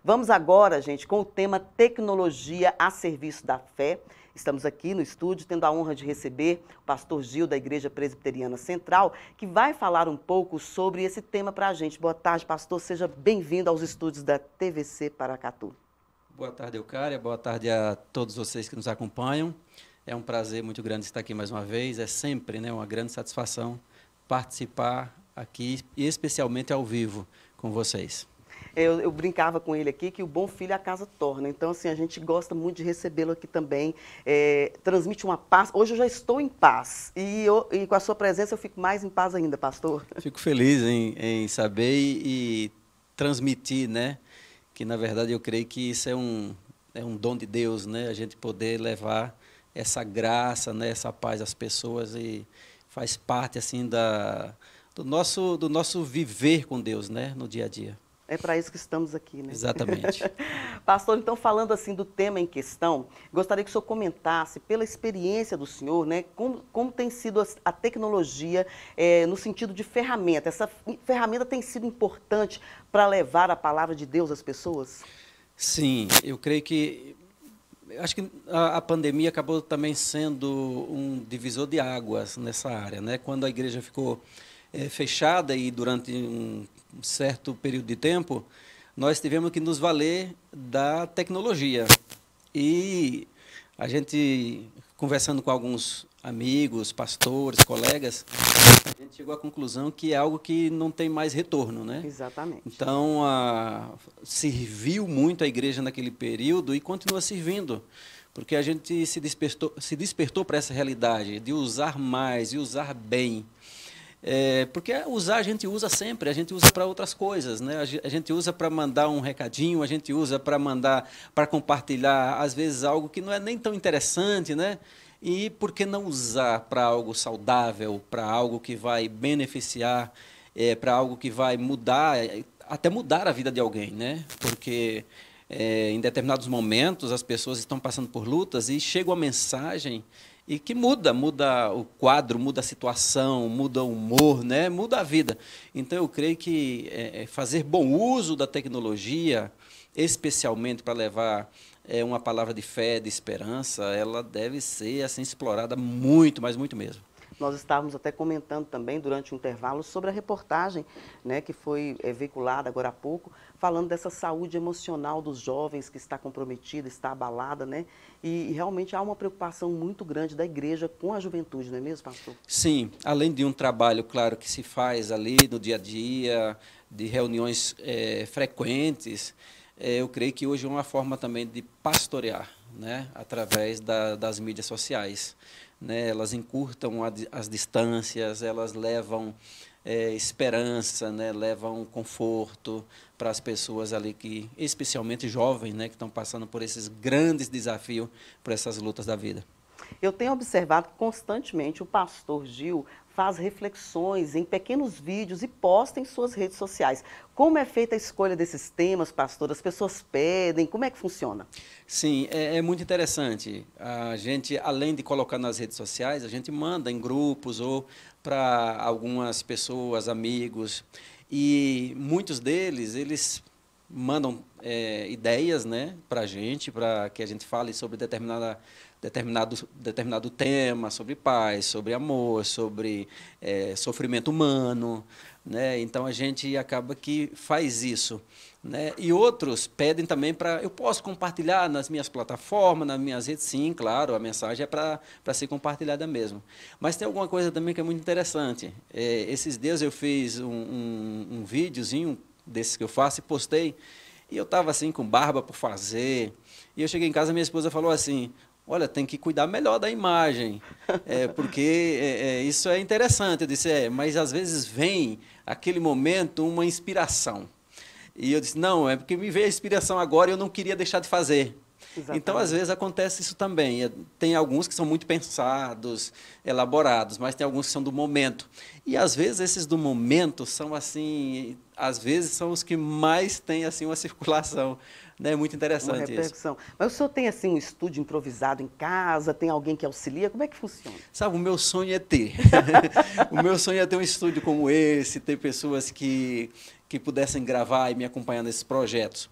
Vamos agora, gente, com o tema Tecnologia a Serviço da Fé. Estamos aqui no estúdio, tendo a honra de receber o pastor Gil, da Igreja Presbiteriana Central, que vai falar um pouco sobre esse tema para a gente. Boa tarde, pastor. Seja bem-vindo aos estúdios da TVC Paracatu. Boa tarde, Eucária. Boa tarde a todos vocês que nos acompanham. É um prazer muito grande estar aqui mais uma vez. É sempre, né, uma grande satisfação participar aqui, e especialmente ao vivo, com vocês. Eu brincava com ele aqui que o bom filho a casa torna. Então, assim, a gente gosta muito de recebê-lo aqui também. Transmite uma paz. Hoje eu já estou em paz. E com a sua presença eu fico mais em paz ainda, pastor. Fico feliz em saber e transmitir, né? Que, na verdade, eu creio que isso é um dom de Deus, né? A gente poder levar essa graça, né? Essa paz às pessoas e faz parte, assim, do nosso viver com Deus, né? No dia a dia. É para isso que estamos aqui, né? Exatamente. Pastor, então, falando assim do tema em questão, gostaria que o senhor comentasse, pela experiência do senhor, né, como tem sido a tecnologia no sentido de ferramenta. Essa ferramenta tem sido importante para levar a palavra de Deus às pessoas? Sim, eu creio que... Acho que a pandemia acabou também sendo um divisor de águas nessa área, né? Quando a igreja ficou fechada e durante um certo período de tempo, nós tivemos que nos valer da tecnologia. E a gente, conversando com alguns amigos, pastores, colegas, a gente chegou à conclusão que é algo que não tem mais retorno, né? Exatamente. Então, serviu muito a igreja naquele período e continua servindo, porque a gente se despertou para essa realidade de usar mais e usar bem. Porque usar a gente usa sempre, a gente usa para outras coisas, né? A gente usa para mandar um recadinho, a gente usa para compartilhar, às vezes, algo que não é nem tão interessante, né? E por que não usar para algo saudável, para algo que vai beneficiar, para algo que vai mudar, até mudar a vida de alguém, né? Porque em determinados momentos as pessoas estão passando por lutas e chega uma mensagem e que muda o quadro, muda a situação, muda o humor, né? Muda a vida. Então, eu creio que fazer bom uso da tecnologia, especialmente para levar uma palavra de fé, de esperança, ela deve ser assim, explorada muito, mas muito mesmo. Nós estávamos até comentando também durante o intervalo sobre a reportagem, né, que foi veiculada agora há pouco, falando dessa saúde emocional dos jovens que está comprometida, está abalada, né? E realmente há uma preocupação muito grande da igreja com a juventude, não é mesmo, pastor? Sim, além de um trabalho, claro, que se faz ali no dia a dia, de reuniões frequentes, eu creio que hoje é uma forma também de pastorear, né, através das mídias sociais. Né, elas encurtam as distâncias, elas levam esperança, né, levam conforto para as pessoas ali que, especialmente jovens, né, que estão passando por esses grandes desafios, por essas lutas da vida. Eu tenho observado que constantemente o pastor Gil faz reflexões em pequenos vídeos e posta em suas redes sociais. Como é feita a escolha desses temas, pastor? As pessoas pedem, como é que funciona? Sim, é muito interessante. A gente, além de colocar nas redes sociais, a gente manda em grupos ou para algumas pessoas, amigos, e muitos deles, eles mandam ideias, né, para a gente, para que a gente fale sobre determinado tema, sobre paz, sobre amor, sobre sofrimento humano, né? Então a gente acaba que faz isso, né? E outros pedem também eu posso compartilhar nas minhas plataformas, nas minhas redes, sim, claro, a mensagem é para ser compartilhada mesmo. Mas tem alguma coisa também que é muito interessante. Esses dias eu fiz um videozinho desses que eu faço e postei, e eu estava assim com barba por fazer, e eu cheguei em casa e minha esposa falou assim: olha, tem que cuidar melhor da imagem, porque isso é interessante. Eu disse, mas às vezes vem aquele momento uma inspiração. E eu disse, não, é porque me veio a inspiração agora e eu não queria deixar de fazer. Exatamente. Então, às vezes, acontece isso também. Tem alguns que são muito pensados, elaborados, mas tem alguns que são do momento. E, às vezes, esses do momento são, assim, às vezes, são os que mais têm, assim, uma circulação. Né? Muito interessante uma repercussão. isso. Mas o senhor tem, assim, um estúdio improvisado em casa? Tem alguém que auxilia? Como é que funciona? Sabe, o meu sonho é ter. O meu sonho é ter um estúdio como esse, ter pessoas que pudessem gravar e me acompanhar nesses projetos.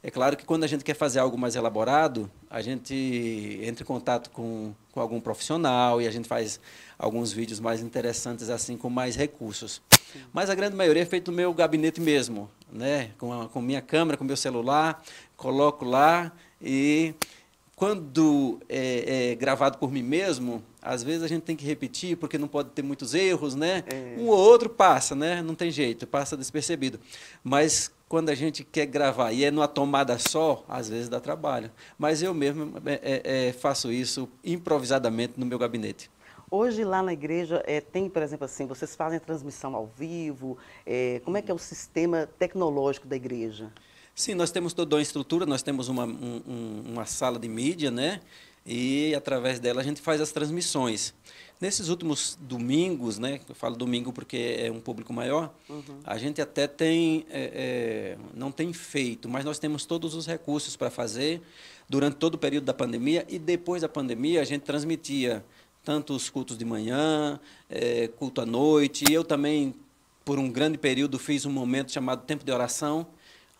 É claro que quando a gente quer fazer algo mais elaborado, a gente entra em contato com algum profissional e a gente faz alguns vídeos mais interessantes, assim, com mais recursos. Mas a grande maioria é feito no meu gabinete mesmo, né? Com minha câmera, com meu celular, coloco lá e quando é gravado por mim mesmo, às vezes a gente tem que repetir porque não pode ter muitos erros, né? Um ou outro passa, né? Não tem jeito, passa despercebido. Mas quando a gente quer gravar e é numa tomada só, às vezes dá trabalho. Mas eu mesmo faço isso improvisadamente no meu gabinete. Hoje lá na igreja tem, por exemplo, assim, vocês fazem a transmissão ao vivo, como é que é o sistema tecnológico da igreja? Sim, nós temos toda uma estrutura, nós temos uma sala de mídia, né? E através dela a gente faz as transmissões. Nesses últimos domingos, né? Eu falo domingo porque é um público maior, a gente até tem, não tem feito, mas nós temos todos os recursos para fazer durante todo o período da pandemia e depois da pandemia a gente transmitia tanto os cultos de manhã, culto à noite, e eu também, por um grande período, fiz um momento chamado Tempo de Oração,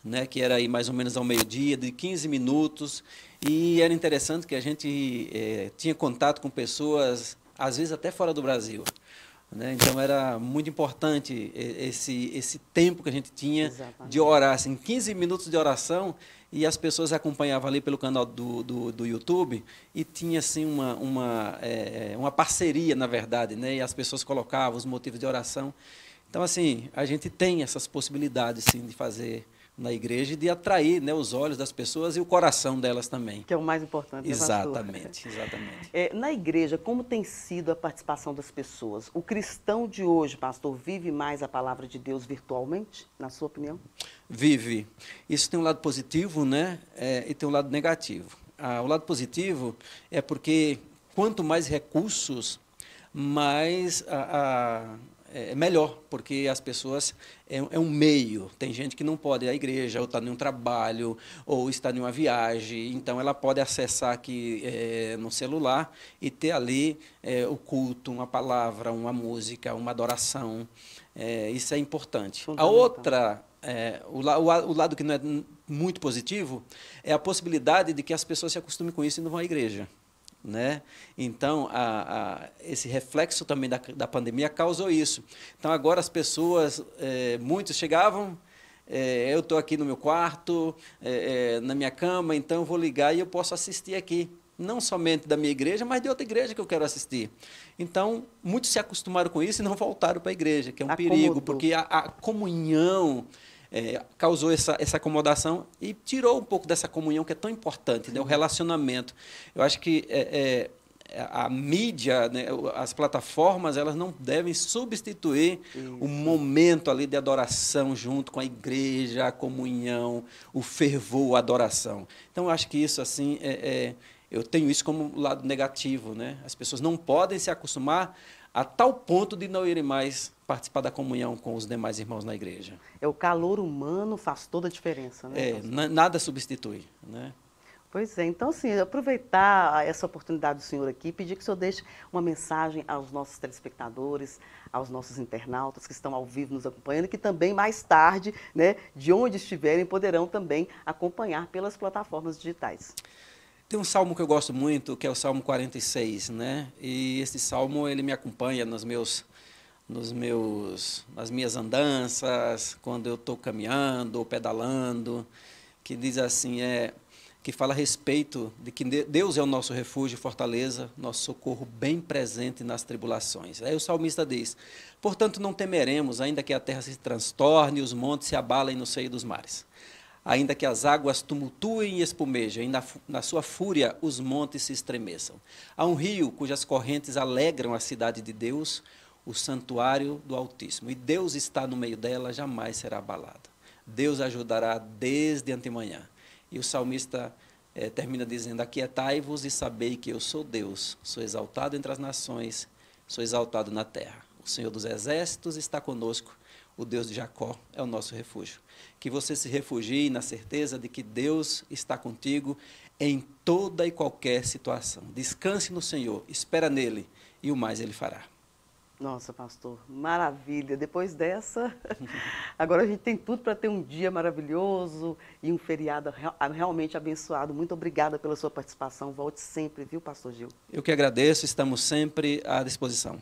né, que era aí mais ou menos ao meio-dia, de 15 minutos, e era interessante que a gente tinha contato com pessoas, às vezes até fora do Brasil. Né? Então, era muito importante esse tempo que a gente tinha de orar, assim, 15 minutos de oração, e as pessoas acompanhavam ali pelo canal do YouTube, e tinha assim, uma parceria, na verdade, né? E as pessoas colocavam os motivos de oração. Então, assim, a gente tem essas possibilidades, sim, de fazer na igreja e de atrair, né, os olhos das pessoas e o coração delas também. Que é o mais importante, exatamente, exatamente. Na igreja, como tem sido a participação das pessoas? O cristão de hoje, pastor, vive mais a palavra de Deus virtualmente, na sua opinião? Vive. Isso tem um lado positivo, né, e tem um lado negativo. O lado positivo é porque quanto mais recursos, mais é melhor, porque as pessoas é um meio. Tem gente que não pode ir à igreja, ou está em um trabalho, ou está em uma viagem, então ela pode acessar aqui no celular e ter ali o culto, uma palavra, uma música, uma adoração. Isso é importante. A outra, o lado que não é muito positivo, é a possibilidade de que as pessoas se acostumem com isso e não vão à igreja. Né? Então, esse reflexo também da pandemia causou isso. Então, agora as pessoas, muitos chegavam, eu estou aqui no meu quarto, na minha cama, então eu vou ligar e eu posso assistir aqui. Não somente da minha igreja, mas de outra igreja que eu quero assistir. Então, muitos se acostumaram com isso e não voltaram para a igreja, que é um perigo, porque a comunhão causou essa acomodação e tirou um pouco dessa comunhão que é tão importante, né? O relacionamento. Eu acho que a mídia, né, as plataformas, elas não devem substituir o momento ali de adoração junto com a igreja, a comunhão, o fervor, a adoração. Então, eu acho que isso, assim, eu tenho isso como lado negativo, né? As pessoas não podem se acostumar a tal ponto de não irem mais participar da comunhão com os demais irmãos na igreja. O calor humano faz toda a diferença, né? Nada substitui, né? Pois é, então, assim, aproveitar essa oportunidade do senhor aqui, pedir que o senhor deixe uma mensagem aos nossos telespectadores, aos nossos internautas que estão ao vivo nos acompanhando e que também mais tarde, né, de onde estiverem, poderão também acompanhar pelas plataformas digitais. Tem um salmo que eu gosto muito, que é o Salmo 46, né? E esse salmo, ele me acompanha nas minhas andanças, quando eu estou caminhando ou pedalando, que diz assim, que fala a respeito de que Deus é o nosso refúgio e fortaleza, nosso socorro bem presente nas tribulações. Aí o salmista diz, portanto não temeremos, ainda que a terra se transtorne e os montes se abalem no seio dos mares. Ainda que as águas tumultuem e espumejem, e na sua fúria os montes se estremeçam. Há um rio cujas correntes alegram a cidade de Deus, o santuário do Altíssimo. E Deus está no meio dela, jamais será abalada. Deus ajudará desde antemanhã. E o salmista termina dizendo, aquietai-vos e sabei que eu sou Deus, sou exaltado entre as nações, sou exaltado na terra. O Senhor dos exércitos está conosco, o Deus de Jacó é o nosso refúgio. Que você se refugie na certeza de que Deus está contigo em toda e qualquer situação. Descanse no Senhor, espera nele e o mais ele fará. Nossa, pastor, maravilha. Depois dessa, agora a gente tem tudo para ter um dia maravilhoso e um feriado realmente abençoado. Muito obrigada pela sua participação. Volte sempre, viu, pastor Gil? Eu que agradeço, estamos sempre à disposição.